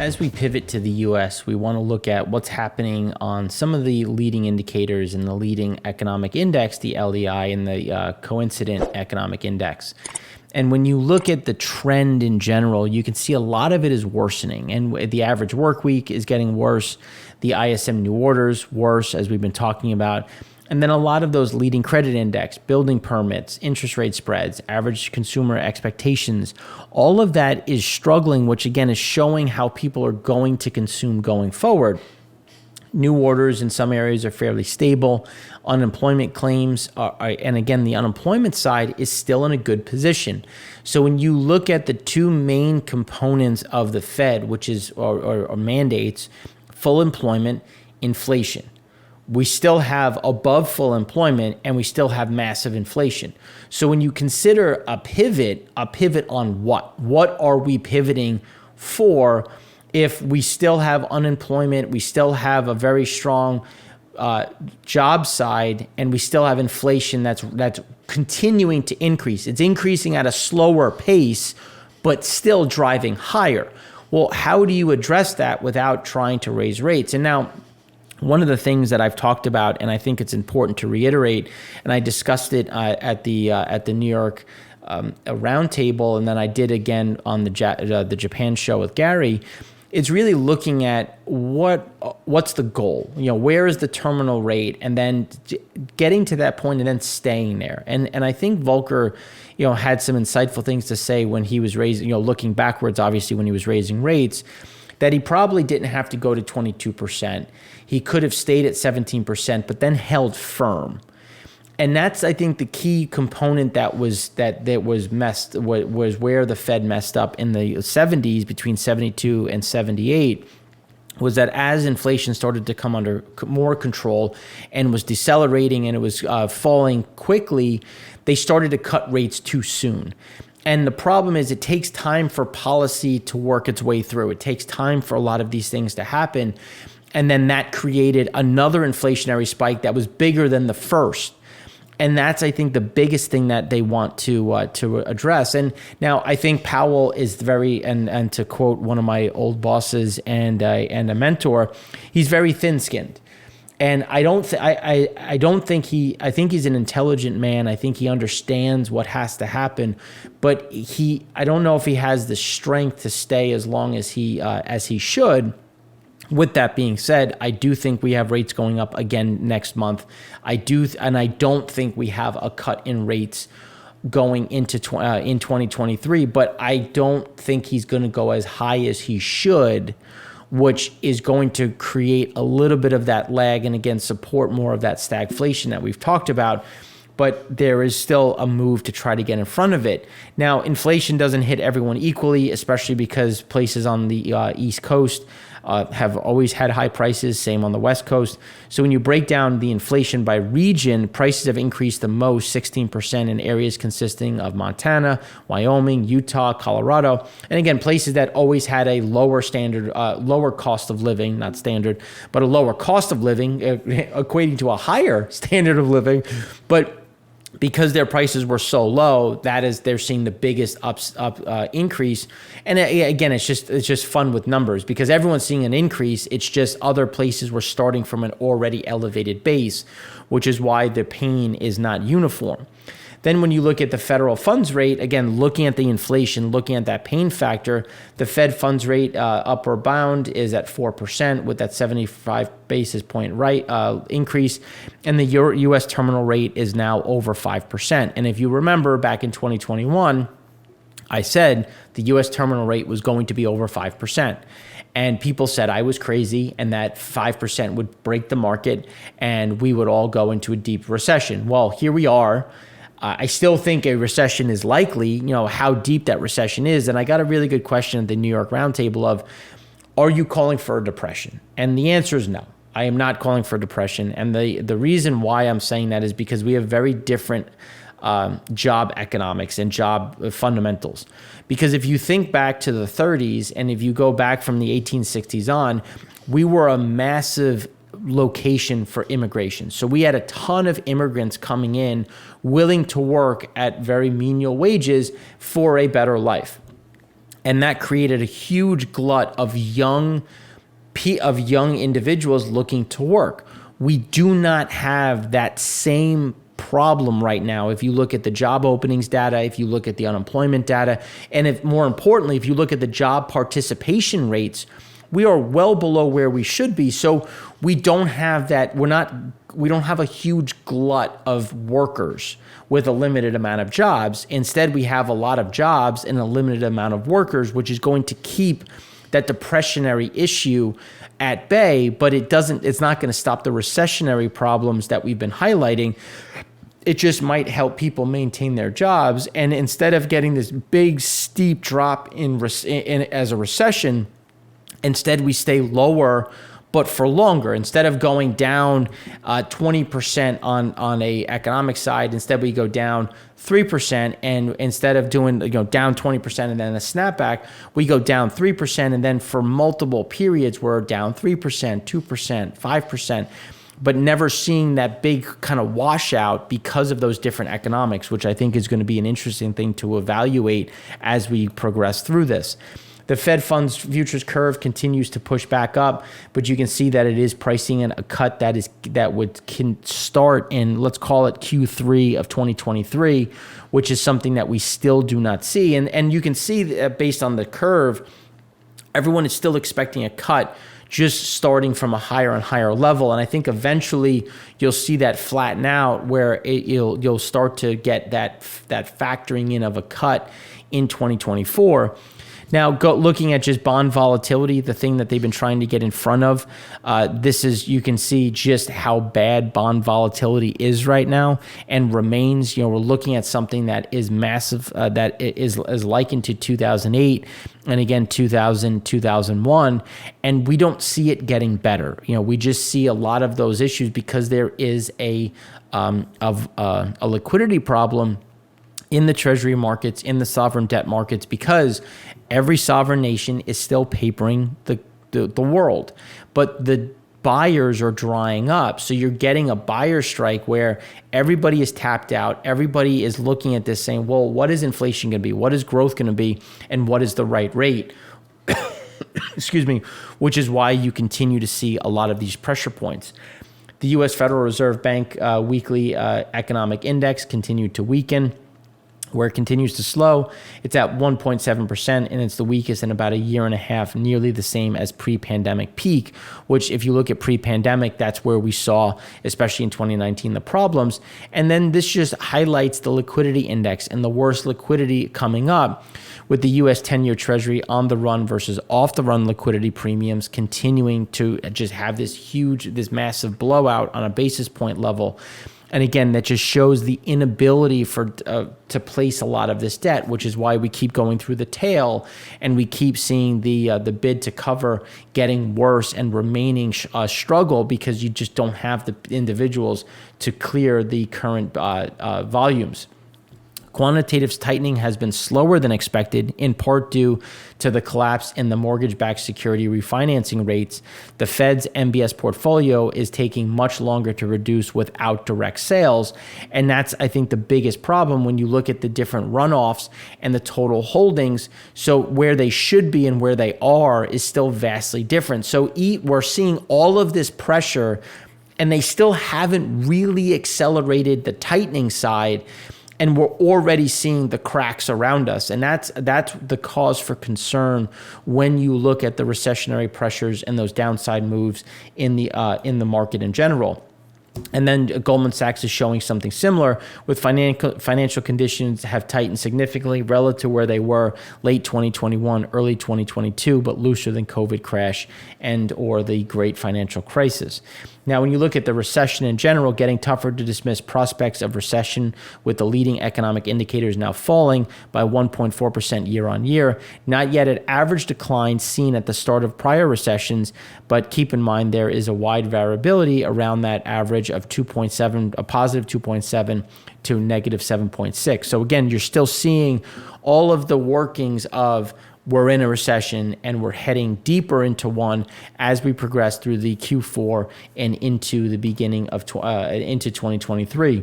As we pivot to the U.S., we want to look at what's happening on some of the leading indicators in the leading economic index, the LEI, and the coincident economic index. And when you look at the trend in general, you can see a lot of it is worsening. And the average work week is getting worse. The ISM new orders worse, as we've been talking about. And then a lot of those leading credit index, building permits, interest rate spreads, average consumer expectations, all of that is struggling, which again is showing how people are going to consume going forward. New orders in some areas are fairly stable. Unemployment claims and again, the unemployment side is still in a good position. So when you look at the two main components of the Fed, which is or mandates, full employment, inflation. We still have above full employment and we still have massive inflation. So when you consider a pivot on what? What are we pivoting for if we still have unemployment, we still have a very strong job side, and we still have inflation that's continuing to increase. It's increasing at a slower pace, but still driving higher. Well, how do you address that without trying to raise rates? And now, one of the things that I've talked about, and I think it's important to reiterate, and I discussed it at the New York roundtable, and then I did again on the Japan show with Gary. It's really looking at what's the goal? Where is the terminal rate, and then getting to that point and then staying there. And I think Volcker, had some insightful things to say when he was raising, looking backwards, obviously when he was raising rates, that he probably didn't have to go to 22%. He could have stayed at 17%, but then held firm. And that's, I think, the key component that was where the Fed messed up in the 70s, between 72 and 78, was that as inflation started to come under more control and was decelerating and it was falling quickly, they started to cut rates too soon. And the problem is it takes time for policy to work its way through. It takes time for a lot of these things to happen. And then that created another inflationary spike that was bigger than the first. And that's, I think, the biggest thing that they want to address. And now I think Powell is very, and to quote one of my old bosses and a mentor, he's very thin-skinned. And I think he's an intelligent man. I think he understands what has to happen, but I don't know if he has the strength to stay as long as he should. With that being said, I do think we have rates going up again next month. And I don't think we have a cut in rates going into in 2023, but I don't think he's going to go as high as he should, which is going to create a little bit of that lag and again support more of that stagflation that we've talked about. But there is still a move to try to get in front of it. Now, inflation doesn't hit everyone equally, especially because places on the East Coast have always had high prices, same on the West Coast. So when you break down the inflation by region, prices have increased the most, 16% in areas consisting of Montana, Wyoming, Utah, Colorado. And again, places that always had a lower standard, lower cost of living, not standard, but a lower cost of living, equating to a higher standard of living. But because their prices were so low, they're seeing the biggest increase. And again, it's just fun with numbers because everyone's seeing an increase. It's just other places were starting from an already elevated base, which is why the pain is not uniform. Then when you look at the federal funds rate, again, looking at the inflation, looking at that pain factor, the Fed funds rate upper bound is at 4% with that 75 basis point increase. And the U.S. terminal rate is now over 5%. And if you remember back in 2021, I said the U.S. terminal rate was going to be over 5%. And people said I was crazy and that 5% would break the market and we would all go into a deep recession. Well, here we are. I still think a recession is likely, how deep that recession is. And I got a really good question at the New York roundtable of, are you calling for a depression? And the answer is no. I am not calling for a depression. And the reason why I'm saying that is because we have very different job economics and job fundamentals. Because if you think back to the 30s and if you go back from the 1860s on, we were a massive location for immigration. So we had a ton of immigrants coming in willing to work at very menial wages for a better life. And that created a huge glut of young individuals looking to work. We do not have that same problem right now. If you look at the job openings data, if you look at the unemployment data, and if more importantly, if you look at the job participation rates, we are well below where we should be. So we don't have that. We don't have a huge glut of workers with a limited amount of jobs. Instead, we have a lot of jobs and a limited amount of workers, which is going to keep that depressionary issue at bay, but it's not going to stop the recessionary problems that we've been highlighting. It just might help people maintain their jobs. And instead of getting this big, steep drop in as a recession, instead we stay lower, but for longer. Instead of going down 20% on a economic side, instead we go down 3%. And instead of doing down 20% and then a snapback, we go down 3%. And then for multiple periods, we're down 3%, 2%, 5%. But never seeing that big kind of washout because of those different economics, which I think is going to be an interesting thing to evaluate as we progress through this. The Fed funds futures curve continues to push back up, but you can see that it is pricing in a cut that can start in, let's call it Q3 of 2023, which is something that we still do not see. And you can see that based on the curve, everyone is still expecting a cut, just starting from a higher and higher level. And I think eventually you'll see that flatten out where you'll start to get that factoring in of a cut in 2024. Now, looking at just bond volatility, the thing that they've been trying to get in front of, you can see just how bad bond volatility is right now and remains. We're looking at something that is massive, that is likened to 2008 and again 2000, 2001, and we don't see it getting better. We just see a lot of those issues because there is a liquidity problem in the treasury markets, in the sovereign debt markets, because every sovereign nation is still papering the world. But the buyers are drying up. So you're getting a buyer strike where everybody is tapped out. Everybody is looking at this saying, well, what is inflation going to be? What is growth going to be? And what is the right rate? Excuse me, which is why you continue to see a lot of these pressure points. The U.S. Federal Reserve Bank weekly economic index continued to weaken, where it continues to slow. It's at 1.7%, and it's the weakest in about a year and a half, nearly the same as pre-pandemic peak, which if you look at pre-pandemic, that's where we saw, especially in 2019, the problems. And then this just highlights the liquidity index and the worst liquidity coming up, with the U.S. 10-year Treasury on the run versus off the run liquidity premiums continuing to just have this massive blowout on a basis point level. And again, that just shows the inability to place a lot of this debt, which is why we keep going through the tail and we keep seeing the bid to cover getting worse and remaining struggle, because you just don't have the individuals to clear the current volumes. Quantitative tightening has been slower than expected, in part due to the collapse in the mortgage-backed security refinancing rates. The Fed's MBS portfolio is taking much longer to reduce without direct sales, and that's, I think, the biggest problem when you look at the different runoffs and the total holdings. So where they should be and where they are is still vastly different. So we're seeing all of this pressure, and they still haven't really accelerated the tightening side. And we're already seeing the cracks around us. And that's the cause for concern when you look at the recessionary pressures and those downside moves in the market in general. And then Goldman Sachs is showing something similar, with financial conditions have tightened significantly relative to where they were late 2021, early 2022, but looser than COVID crash and or the great financial crisis. Now, when you look at the recession in general, getting tougher to dismiss prospects of recession, with the leading economic indicators now falling by 1.4% year on year. Not yet at average decline seen at the start of prior recessions, but keep in mind there is a wide variability around that average of 2.7, a positive 2.7 to negative 7.6. So again, you're still seeing all of the workings of we're in a recession and we're heading deeper into one as we progress through the Q4 and into the beginning of into 2023.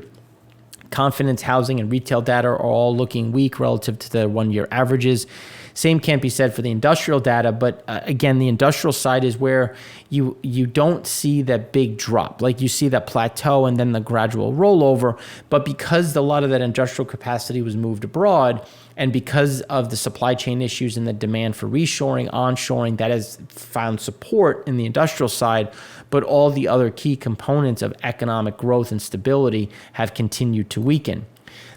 Confidence, housing, and retail data are all looking weak relative to the one-year averages. Same can't be said for the industrial data, but again, the industrial side is where you don't see that big drop. Like you see that plateau and then the gradual rollover, but because a lot of that industrial capacity was moved abroad, and because of the supply chain issues and the demand for reshoring, onshoring, that has found support in the industrial side, but all the other key components of economic growth and stability have continued to weaken.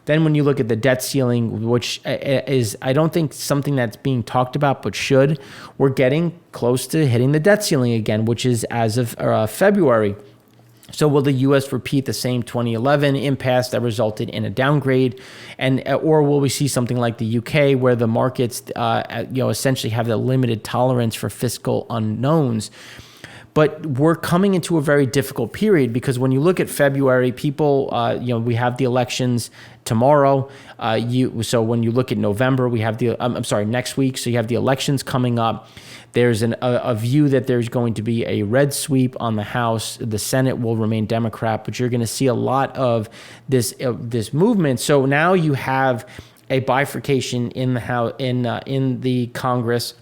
Then when you look at the debt ceiling, which is, I don't think something that's being talked about, but should, we're getting close to hitting the debt ceiling again, which is as of February. So will the U.S. repeat the same 2011 impasse that resulted in a downgrade, or will we see something like the U.K. where the markets, essentially have the limited tolerance for fiscal unknowns? But we're coming into a very difficult period because when you look at February, people, we have the elections tomorrow. So when you look at November, we have next week. So you have the elections coming up. There's a view that there's going to be a red sweep on the House. The Senate will remain Democrat, but you're going to see a lot of this movement. So now you have a bifurcation in the House, in the Congress,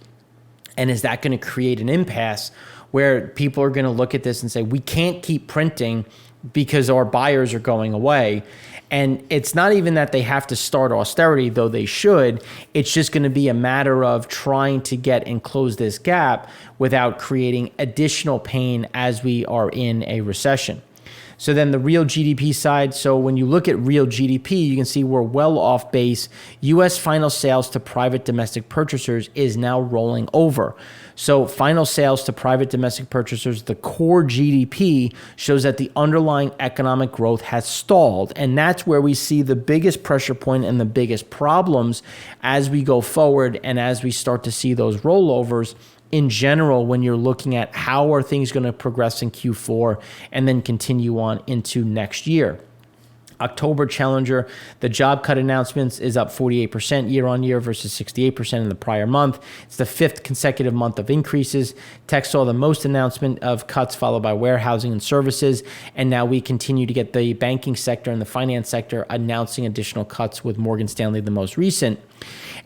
and is that going to create an impasse where people are going to look at this and say, we can't keep printing because our buyers are going away? And it's not even that they have to start austerity, though they should. It's just going to be a matter of trying to get and close this gap without creating additional pain as we are in a recession. So then the real GDP side. So when you look at real GDP, you can see we're well off base. U.S. final sales to private domestic purchasers is now rolling over. So final sales to private domestic purchasers, the core GDP, shows that the underlying economic growth has stalled. And that's where we see the biggest pressure point and the biggest problems as we go forward and as we start to see those rollovers in general when you're looking at how are things going to progress in Q4 and then continue on into next year. October Challenger, the job cut announcements is up 48% year on year versus 68% in the prior month. It's the fifth consecutive month of increases. Tech saw the most announcement of cuts, followed by warehousing and services. And now we continue to get the banking sector and the finance sector announcing additional cuts, with Morgan Stanley the most recent.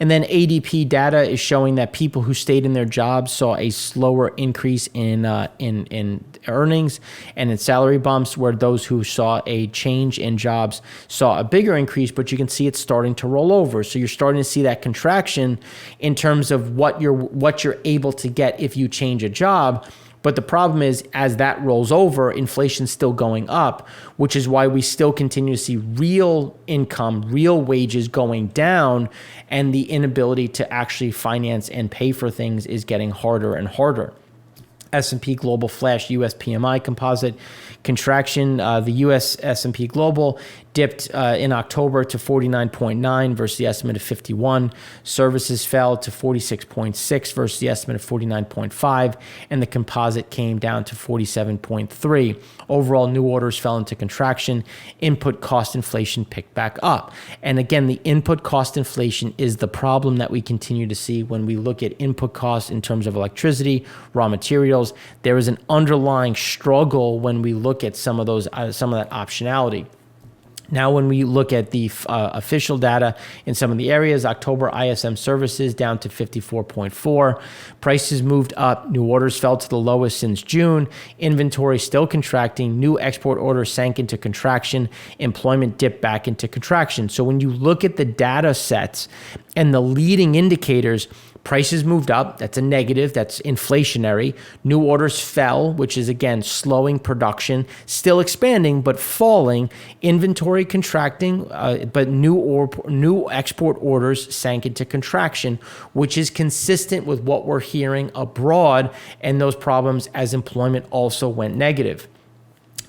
And then ADP data is showing that people who stayed in their jobs saw a slower increase in earnings and in salary bumps, where those who saw a change in jobs saw a bigger increase, but you can see it's starting to roll over. So you're starting to see that contraction in terms of what you're able to get if you change a job. But the problem is, as that rolls over, inflation's still going up, which is why we still continue to see real income, real wages going down, and the inability to actually finance and pay for things is getting harder and harder. S&P Global Flash US PMI composite contraction. The US S&P Global dipped in October to 49.9 versus the estimate of 51. Services fell to 46.6 versus the estimate of 49.5, and the composite came down to 47.3. Overall, new orders fell into contraction. Input cost inflation picked back up. And again, the input cost inflation is the problem that we continue to see when we look at input costs in terms of electricity, raw materials. There is an underlying struggle when we look at some of that optionality. Now, when we look at the official data in some of the areas, October ISM services down to 54.4. Prices moved up. New orders fell to the lowest since June. Inventory still contracting. New export orders sank into contraction. Employment dipped back into contraction. So when you look at the data sets and the leading indicators, prices moved up. That's a negative. That's inflationary. New orders fell, which is, again, slowing production. Still expanding, but falling. Inventory contracting, but new export orders sank into contraction, which is consistent with what we're hearing abroad and those problems as employment also went negative.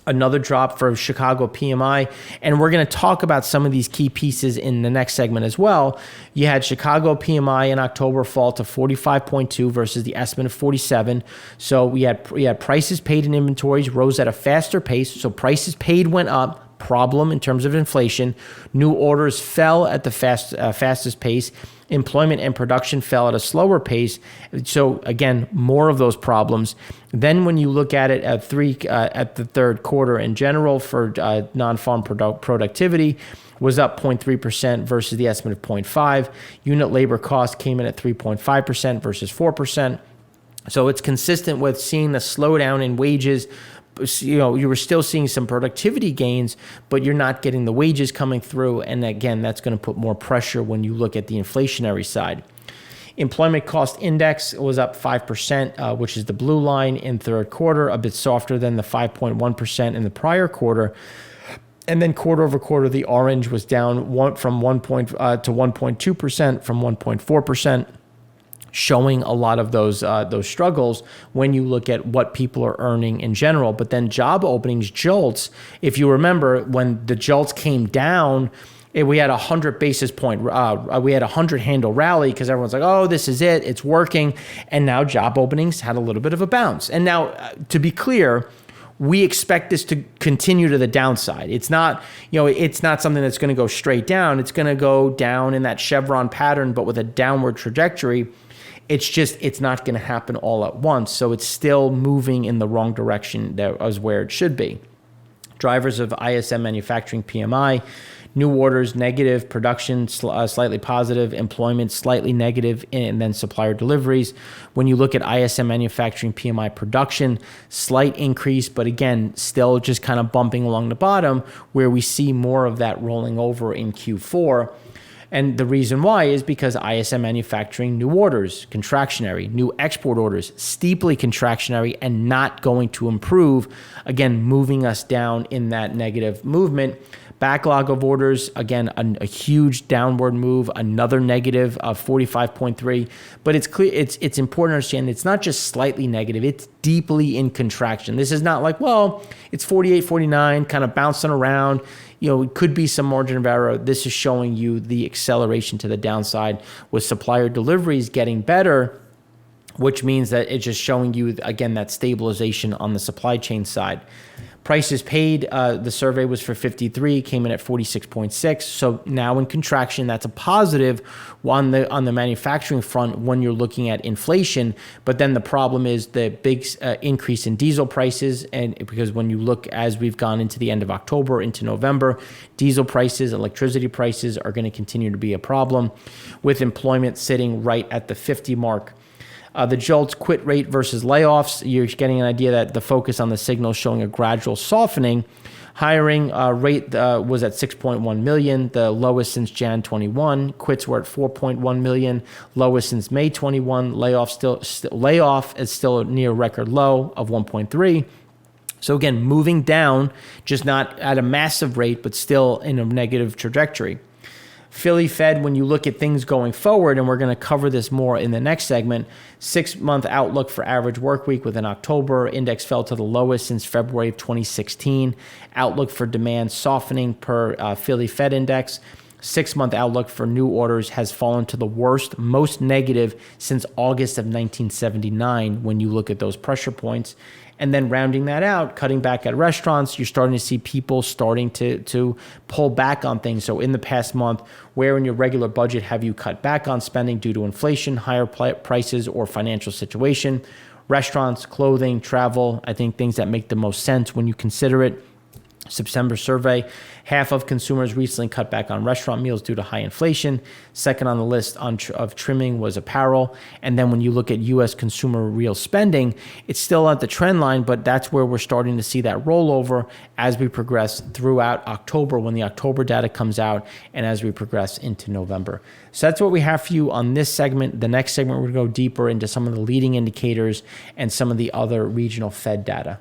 Another drop for Chicago PMI, and we're going to talk about some of these key pieces in the next segment as well. You had Chicago PMI in October fall to 45.2 versus the estimate of 47. So we had prices paid in inventories rose at a faster pace. So prices paid went up, problem in terms of inflation. New orders fell at the fastest pace. Employment and production fell at a slower pace. So again, more of those problems. Then when you look at it at the third quarter in general for non-farm productivity was up 0.3% versus the estimate of 0.5. Unit labor cost came in at 3.5% versus 4%. So it's consistent with seeing a slowdown in wages. You know, you were still seeing some productivity gains, but you're not getting the wages coming through. And again, that's going to put more pressure when you look at the inflationary side. Employment cost index was up 5%, which is the blue line in third quarter, a bit softer than the 5.1% in the prior quarter. And then quarter over quarter, the orange was down from 1.2% from 1.4%. Showing a lot of those struggles when you look at what people are earning in general. But then job openings, JOLTS, if you remember when the JOLTS came down, we had 100 basis point, we had a 100 handle rally because everyone's like, oh, this is it, it's working. And now job openings had a little bit of a bounce. And now, to be clear, we expect this to continue to the downside. It's not, it's not something that's going to go straight down. It's going to go down in that chevron pattern, but with a downward trajectory. It's not going to happen all at once. So it's still moving in the wrong direction that was where it should be. Drivers of ISM manufacturing PMI, new orders negative, production slightly positive, employment slightly negative, and then supplier deliveries. When you look at ISM manufacturing PMI production, slight increase, but again, still just kind of bumping along the bottom where we see more of that rolling over in Q4. And the reason why is because ISM manufacturing new orders, contractionary, new export orders, steeply contractionary and not going to improve, again, moving us down in that negative movement. Backlog of orders, again, a huge downward move, another negative of 45.3. But it's clear, it's important to understand it's not just slightly negative, it's deeply in contraction. This is not like, well, it's 48, 49, kind of bouncing around. It could be some margin of error. This is showing you the acceleration to the downside with supplier deliveries getting better, which means that it's just showing you, again, that stabilization on the supply chain side. Prices paid, the survey was for 53, came in at 46.6. So now in contraction, that's a positive on the manufacturing front when you're looking at inflation. But then the problem is the big increase in diesel prices. And because when you look as we've gone into the end of October, into November, diesel prices, electricity prices are going to continue to be a problem with employment sitting right at the 50 mark. The JOLTS quit rate versus layoffs, you're getting an idea that the focus on the signal is showing a gradual softening. Hiring rate was at 6.1 million, the lowest since Jan 21. Quits were at 4.1 million, lowest since May 21. Layoff is still a near record low of 1.3. So again, moving down, just not at a massive rate, but still in a negative trajectory. Philly Fed, when you look at things going forward, and we're going to cover this more in the next segment, 6-month outlook for average work week within October, index fell to the lowest since February of 2016. Outlook for demand softening per Philly Fed index. 6-month outlook for new orders has fallen to the worst, most negative since August of 1979 when you look at those pressure points. And then rounding that out, cutting back at restaurants, you're starting to see people starting to pull back on things. So in the past month, where in your regular budget have you cut back on spending due to inflation, higher prices, or financial situation? Restaurants, clothing, travel, I think things that make the most sense when you consider it. September survey, half of consumers recently cut back on restaurant meals due to high inflation. Second on the list of trimming was apparel. And then when you look at U.S. consumer real spending, it's still at the trend line, but that's where we're starting to see that rollover as we progress throughout October when the October data comes out and as we progress into November. So that's what we have for you on this segment. The next segment, we're going to go deeper into some of the leading indicators and some of the other regional Fed data.